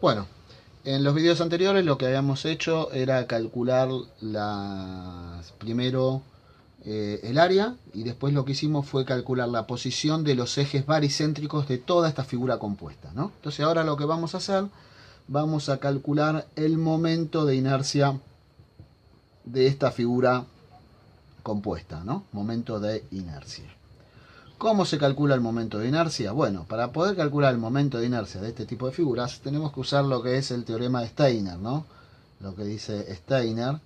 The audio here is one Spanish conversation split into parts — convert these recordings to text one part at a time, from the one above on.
Bueno, en los videos anteriores lo que habíamos hecho era calcular primero el área, y después lo que hicimos fue calcular la posición de los ejes baricéntricos de toda esta figura compuesta, ¿no? Entonces ahora lo que vamos a hacer, vamos a calcular el momento de inercia de esta figura compuesta, ¿no? Momento de inercia. ¿Cómo se calcula el momento de inercia? Bueno, para poder calcular el momento de inercia de este tipo de figuras, tenemos que usar lo que es el teorema de Steiner, ¿no? Lo que dice Steiner,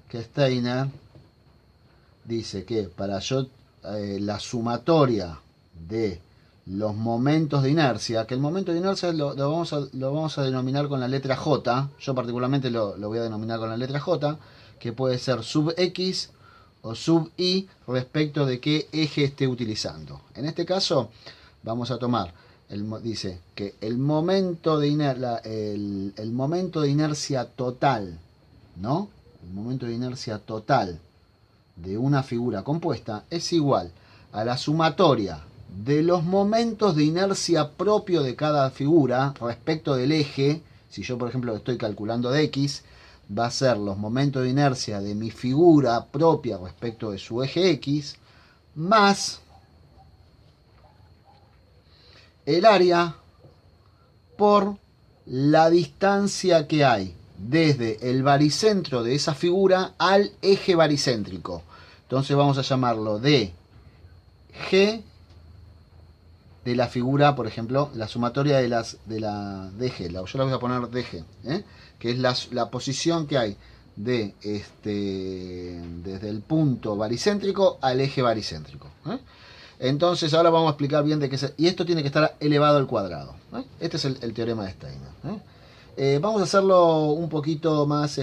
que Steiner dice que para la sumatoria de los momentos de inercia, que el momento de inercia lo vamos a denominar con la letra J, yo particularmente lo voy a denominar con la letra J, que puede ser sub X o sub I respecto de qué eje esté utilizando. En este caso vamos a tomar, dice que el momento de inercia total, ¿no? El momento de inercia total de una figura compuesta es igual a la sumatoria de los momentos de inercia propio de cada figura respecto del eje. Si yo, por ejemplo, estoy calculando de X, va a ser los momentos de inercia de mi figura propia respecto de su eje X, más el área por la distancia que hay desde el baricentro de esa figura al eje baricéntrico. Entonces vamos a llamarlo de G de la figura, por ejemplo, la sumatoria de la DG, yo la voy a poner DG, que es la posición que hay desde el punto baricéntrico al eje baricéntrico. Entonces ahora vamos a explicar bien de qué es. Y esto tiene que estar elevado al cuadrado. Este es el teorema de Steiner. Vamos a hacerlo un poquito más,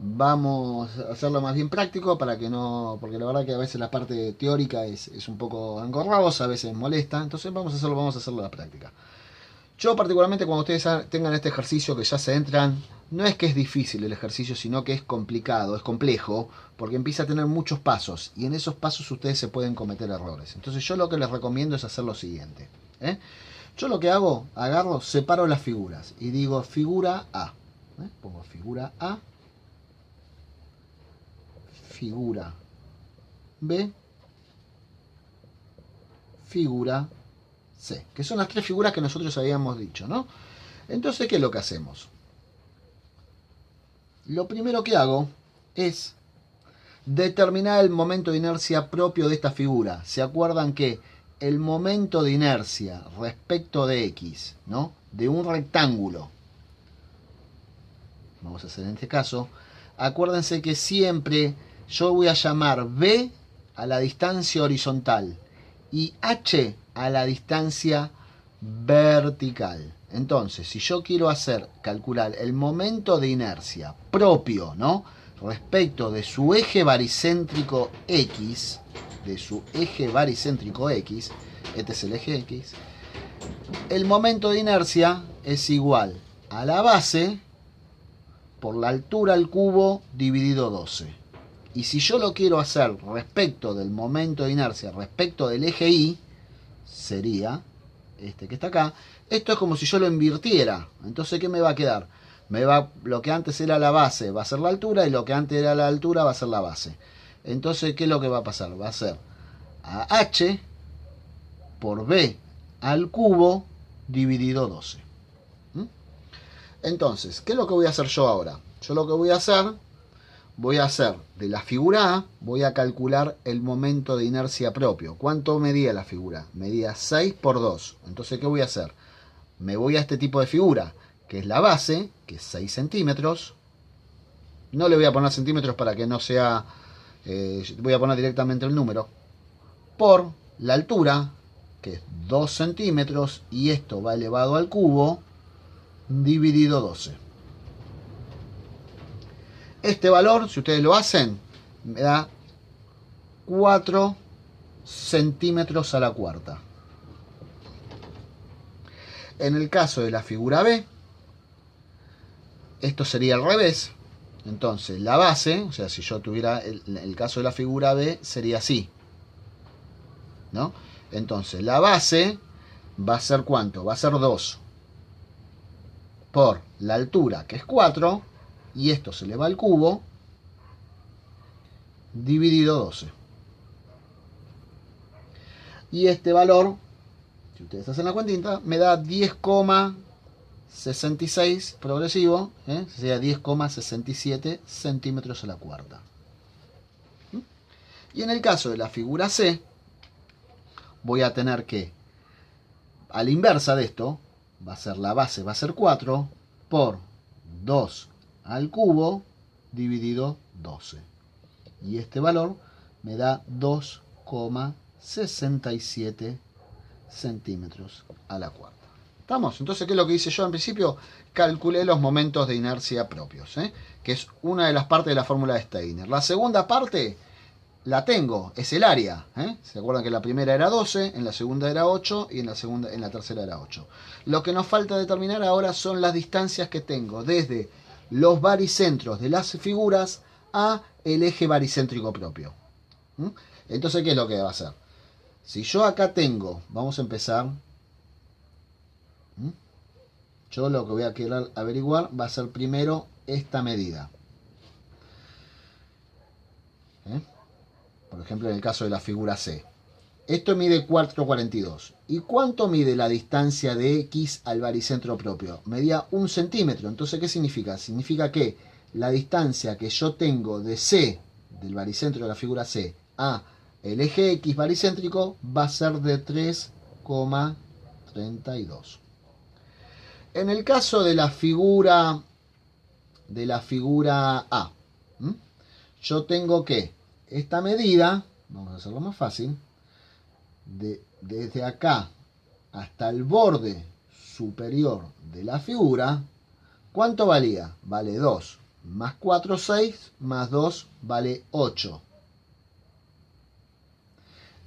vamos a hacerlo más bien práctico para que no, porque la verdad que a veces la parte teórica es un poco engorrosa, a veces molesta. Entonces vamos a hacerlo a la práctica. Yo particularmente, cuando ustedes tengan este ejercicio que ya se entran, no es que es difícil el ejercicio, sino que es complicado, es complejo, porque empieza a tener muchos pasos, y en esos pasos ustedes se pueden cometer errores. Entonces yo lo que les recomiendo es hacer lo siguiente. Yo lo que hago, agarro, separo las figuras y digo figura A. Pongo figura A, figura B, figura C, que son las tres figuras que nosotros habíamos dicho, ¿no? Entonces, ¿qué es lo que hacemos? Lo primero que hago es determinar el momento de inercia propio de esta figura. ¿Se acuerdan que el momento de inercia respecto de X, ¿no? De un rectángulo, vamos a hacer en este caso, acuérdense que siempre yo voy a llamar B a la distancia horizontal y H a la distancia vertical. Entonces, si yo quiero calcular el momento de inercia propio, ¿no? Respecto de su eje baricéntrico X, este es el eje X, el momento de inercia es igual a la base por la altura al cubo dividido 12. Y si yo lo quiero hacer respecto del momento de inercia, respecto del eje Y, sería este que está acá. Esto es como si yo lo invirtiera. Entonces, ¿qué me va a quedar? Lo que antes era la base va a ser la altura, y lo que antes era la altura va a ser la base. Entonces, ¿qué es lo que va a pasar? Va a ser a H por B al cubo dividido 12. Entonces, ¿qué es lo que voy a hacer yo ahora? Yo lo que voy a hacer de la figura A, voy a calcular el momento de inercia propio. ¿Cuánto medía la figura? Medía 6 por 2. Entonces, ¿qué voy a hacer? Me voy a este tipo de figura, que es la base, que es 6 centímetros. No le voy a poner centímetros para que no sea... voy a poner directamente el número. Por la altura, que es 2 centímetros, y esto va elevado al cubo, dividido 12. Este valor, si ustedes lo hacen, me da 4 centímetros a la cuarta. En el caso de la figura B, esto sería al revés. Entonces, la base, o sea, si yo tuviera el caso de la figura B, sería así, ¿no? Entonces, la base va a ser ¿cuánto? Va a ser 2. por la altura, que es 4, y esto se le va al cubo, dividido 12. Y este valor, si ustedes hacen la cuentita, me da 10,66 progresivo, sería 10,67 centímetros a la cuarta. Y en el caso de la figura C, voy a tener que, a la inversa de esto, va a ser la base, va a ser 4 por 2 al cubo dividido 12. Y este valor me da 2,67 centímetros a la cuarta. ¿Estamos? Entonces, ¿qué es lo que hice yo en principio? Calculé los momentos de inercia propios, que es una de las partes de la fórmula de Steiner. La segunda parte la tengo, es el área. ¿Se acuerdan que la primera era 12, en la segunda era 8 y en la tercera era 8? Lo que nos falta determinar ahora son las distancias que tengo desde los baricentros de las figuras a el eje baricéntrico propio. Entonces, ¿qué es lo que va a hacer? Si yo acá tengo, vamos a empezar, yo lo que voy a querer averiguar va a ser primero esta medida. Por ejemplo, en el caso de la figura C. Esto mide 4,42. ¿Y cuánto mide la distancia de X al baricentro propio? Medía 1 centímetro. Entonces, ¿qué significa? Significa que la distancia que yo tengo de C, del baricentro de la figura C, a el eje X baricéntrico va a ser de 3,32. En el caso de la figura A, yo tengo que esta medida, vamos a hacerlo más fácil, desde acá hasta el borde superior de la figura, ¿cuánto valía? Vale 2, más 4, 6, más 2 vale 8.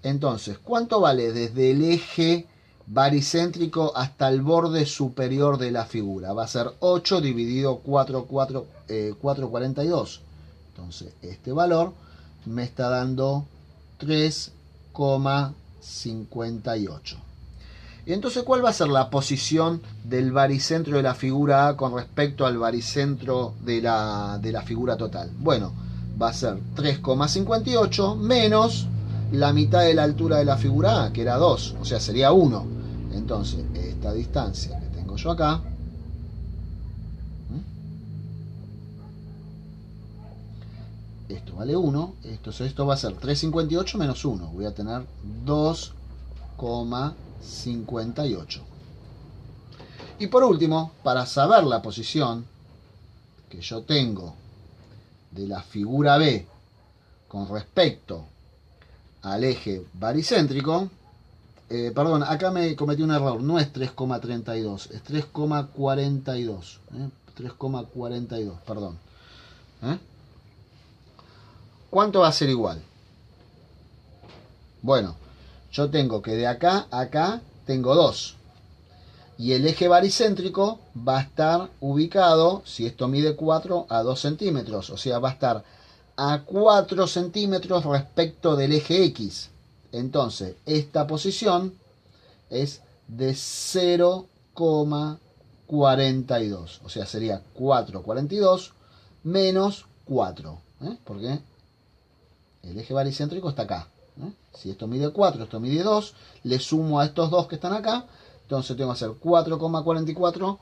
Entonces, ¿cuánto vale desde el eje baricéntrico hasta el borde superior de la figura? Va a ser 8 dividido 4,42. Entonces, este valor me está dando 3,58. Y entonces, ¿cuál va a ser la posición del baricentro de la figura A con respecto al baricentro de la figura total? Bueno, va a ser 3,58 menos la mitad de la altura de la figura A, que era 2, o sea, sería 1. Entonces, esta distancia que tengo yo acá, esto vale 1, esto va a ser 3,58 menos 1, voy a tener 2,58. Y por último, para saber la posición que yo tengo de la figura B con respecto al eje baricéntrico, perdón, acá me cometí un error, no es 3,32, es 3,42, 3,42, perdón. ¿Cuánto va a ser igual? Bueno, yo tengo que de acá a acá tengo 2. Y el eje baricéntrico va a estar ubicado, si esto mide 4, a 2 centímetros. O sea, va a estar a 4 centímetros respecto del eje X. Entonces, esta posición es de 0,42. O sea, sería 4,42 menos 4. Porque el eje baricéntrico está acá. Si esto mide 4, esto mide 2, le sumo a estos dos que están acá. Entonces tengo que hacer 4,44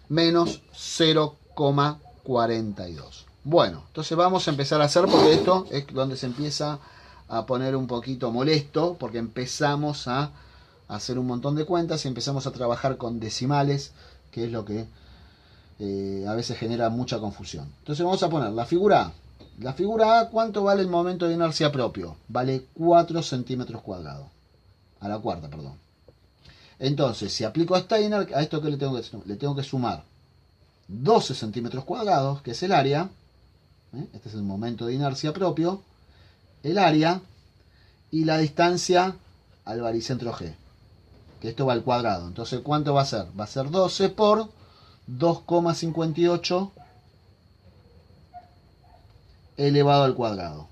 menos 0,42. Bueno, entonces vamos a empezar a hacer, porque esto es donde se empieza a poner un poquito molesto, porque empezamos a hacer un montón de cuentas y empezamos a trabajar con decimales, que es lo que a veces genera mucha confusión. Entonces vamos a poner la figura A. La figura A, ¿cuánto vale el momento de inercia propio? Vale 4 centímetros cuadrados. A la cuarta, perdón. Entonces, si aplico a Steiner, ¿a esto qué le tengo que sumar? Le tengo que sumar 12 centímetros cuadrados, que es el área. Este es el momento de inercia propio. El área y la distancia al baricentro G. Que esto va al cuadrado. Entonces, ¿cuánto va a ser? Va a ser 12 por 2,58 elevado al cuadrado.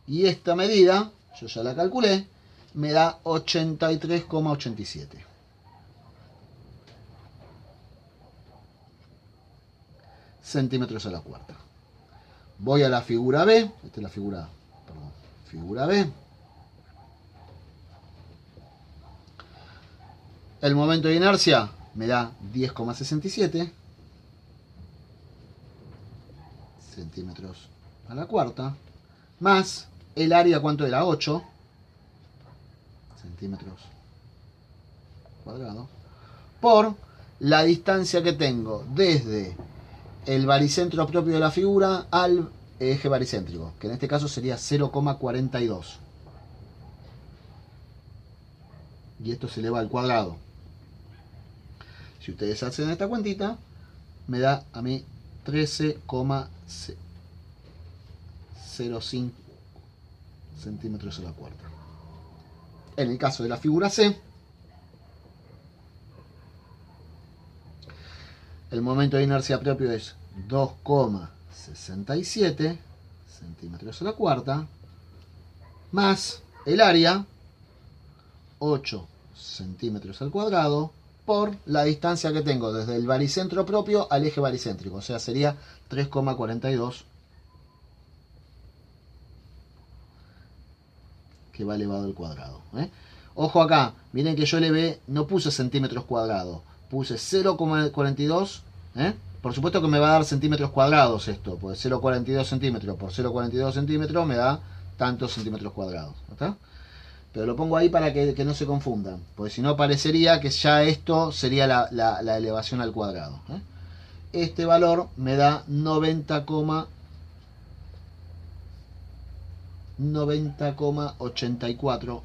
Y esta medida, yo ya la calculé, me da 83,87. centímetros a la cuarta. Voy a la figura B. Esta es la figura, perdón, figura B. El momento de inercia me da 10,67 centímetros a la cuarta, más el área, ¿cuánto era? 8 centímetros cuadrados, por la distancia que tengo desde el baricentro propio de la figura al eje baricéntrico, que en este caso sería 0,42. Y esto se eleva al cuadrado. Si ustedes hacen esta cuentita, me da a mí 13,05 centímetros a la cuarta. En el caso de la figura C, el momento de inercia propio es 2,67 centímetros a la cuarta, más el área, 8 centímetros al cuadrado, por la distancia que tengo desde el baricentro propio al eje baricéntrico, o sea, sería 3,42, que va elevado al cuadrado. Ojo acá, miren que yo elevé, no puse centímetros cuadrados, puse 0,42, por supuesto que me va a dar centímetros cuadrados esto, pues 0,42 centímetros por 0,42 centímetros me da tantos centímetros cuadrados, ¿está? Pero lo pongo ahí para que no se confundan, porque si no parecería que ya esto sería la elevación al cuadrado. Este valor me da 90,84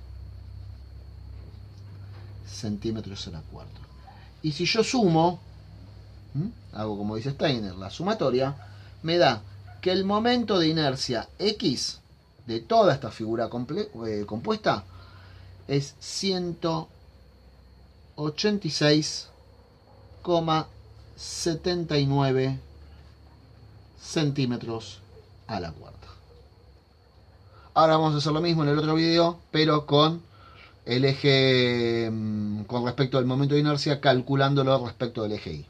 centímetros a la cuarta. Y si yo sumo, hago como dice Steiner, la sumatoria, me da que el momento de inercia X de toda esta figura compuesta es 186,79 centímetros a la cuarta. Ahora vamos a hacer lo mismo en el otro video, pero con el eje, con respecto al momento de inercia, calculándolo respecto del eje Y.